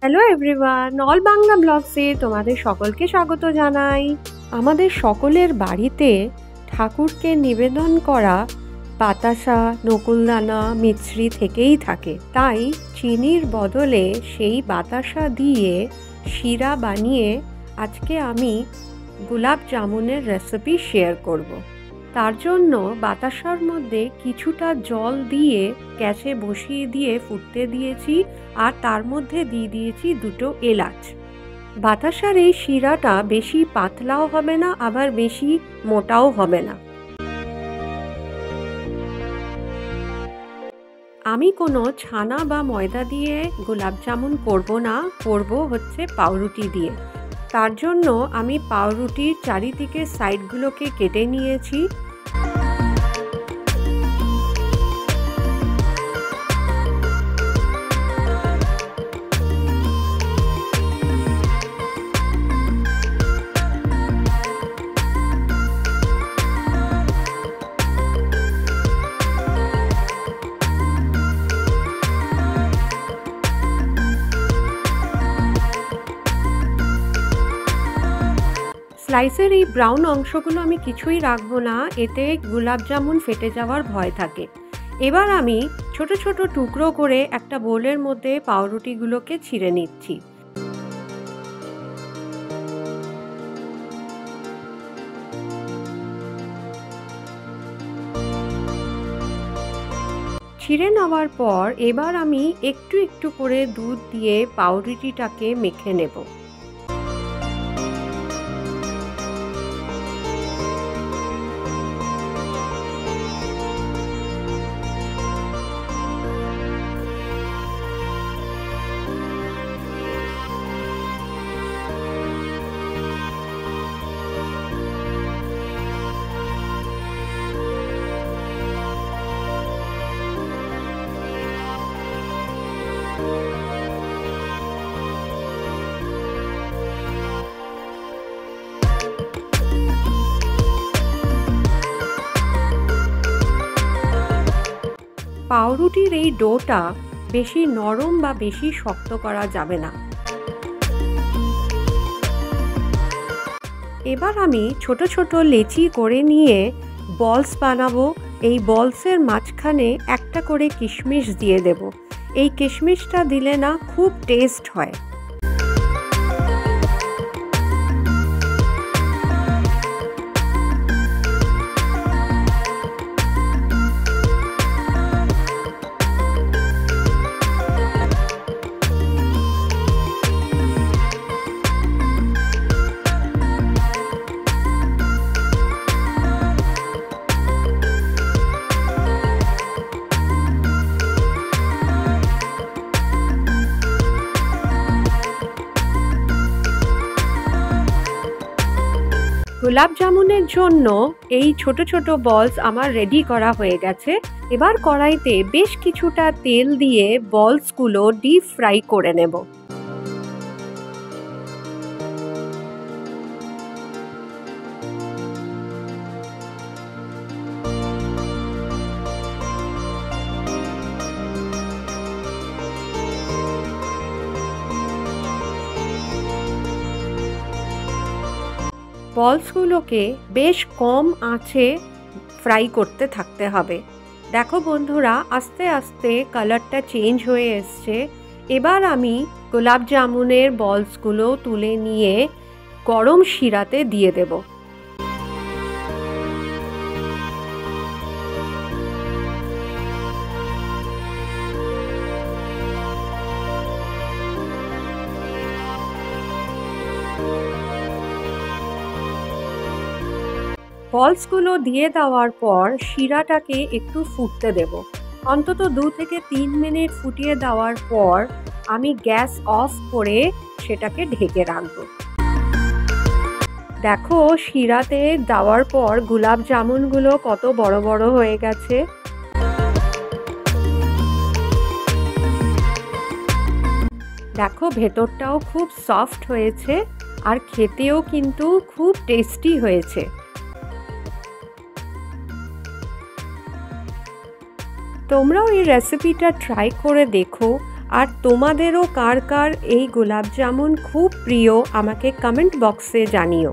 Hello everyone, all Bangla ব্লগসে তোমাদের সকলকে স্বাগত জানাই। আমাদের সকলের বাড়িতে ঠাকুরকে নিবেদন করা বাতাসা, নকুলদানা, মিছরি থেকেই থাকে। তাই চিনির বদলে সেই বাতাসা দিয়ে শিরা বানিয়ে আজকে আমি গোলাপ জামুনের রেসিপি শেয়ার করব। তার জন্য বাতাসার মধ্যে কিছুটা জল দিয়ে গ্যাসে বসিয়ে দিয়ে ফুটতে দিয়েছি, আর তার মধ্যে দিয়ে দিয়েছি দুটো এলাচ। বাতাসার এই শিরাটা বেশি পাতলাও হবে না, আবার বেশি মোটাও হবে না। আমি কোনো ছানা বা ময়দা দিয়ে গোলাপ জামুন করব না, করব হচ্ছে পাউরুটি দিয়ে। তার জন্য আমি পাউরুটির চারিদিকে সাইডগুলোকে কেটে নিয়েছি। স্লাইসের এই ব্রাউন অংশগুলো আমি কিছুই রাখবো না, এতে গোলাপ জামুন ফেটে যাওয়ার ভয় থাকে। এবার আমি ছোট ছোট টুকরো করে একটা বোলের মধ্যে পাউরুটিগুলোকে ছিঁড়ে নিচ্ছি। ছিঁড়ে নেওয়ার পর এবার আমি একটু একটু করে দুধ দিয়ে পাউরুটিটাকে মেখে নেব। পাউরুটির এই ডোটা বেশি নরম বা বেশি শক্ত করা যাবে না। এবার আমি ছোট ছোট লেচি করে নিয়ে বলস বানাবো। এই বলসের মাঝখানে একটা করে কিশমিশ দিয়ে দেব। এই কিশমিশটা দিলে না খুব টেস্ট হয়। গোলাপ জামুনের জন্য এই ছোট ছোট বলস আমার রেডি করা হয়ে গেছে। এবার কড়াইতে বেশ কিছুটা তেল দিয়ে বলসগুলো ডিপ ফ্রাই করে নেব। বলসগুলোকে বেশ কম আঁচে ফ্রাই করতে থাকতে হবে। দেখো বন্ধুরা, আস্তে আস্তে কালারটা চেঞ্জ হয়ে এসছে। এবার আমি গোলাপ জামুনের বলসগুলো তুলে নিয়ে গরম শিরাতে দিয়ে দেব। বলসগুলো দিয়ে দেওয়ার পর শিরাটাকে একটু ফুটতে দেব। অন্তত 2 থেকে 3 মিনিট ফুটিয়ে দেওয়ার পর আমি গ্যাস অফ করে সেটাকে ঢেকে রাখব। দেখো, শিরাতে দেওয়ার পর গোলাপ জামুনগুলো কত বড় বড় হয়ে গেছে। দেখো, ভেতরটাও খুব সফট হয়েছে, আর খেতেও কিন্তু খুব টেস্টি হয়েছে। তোমরাও এই রেসিপিটা ট্রাই করে দেখো, আর তোমাদেরও কার কার এই গোলাপ জামুন খুব প্রিয় আমাকে কমেন্ট বক্সে জানিও।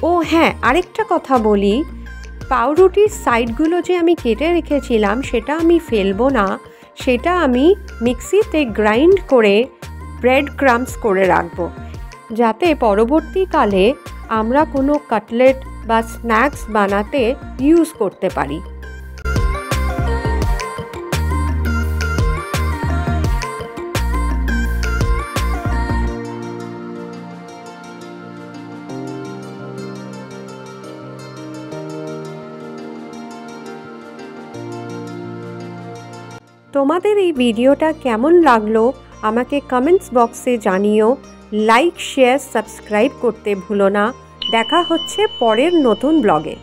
ও হ্যাঁ, আরেকটা কথা বলি, পাউরুটির সাইডগুলো যে আমি কেটে রেখেছিলাম সেটা আমি ফেলবো না, সেটা আমি মিক্সিতে গ্রাইন্ড করে ব্রেড ক্রাম্বস করে রাখবো, যাতে পরবর্তীকালে আমরা কোনো কাটলেট বা স্ন্যাক্স বানাতে ইউজ করতে পারি। তোমাদের এই ভিডিওটা কেমন লাগলো আমাকে কমেন্টস বক্সে জানিও। লাইক, শেয়ার, সাবস্ক্রাইব করতে ভুলো না। দেখা হচ্ছে পরের নতুন ব্লগে।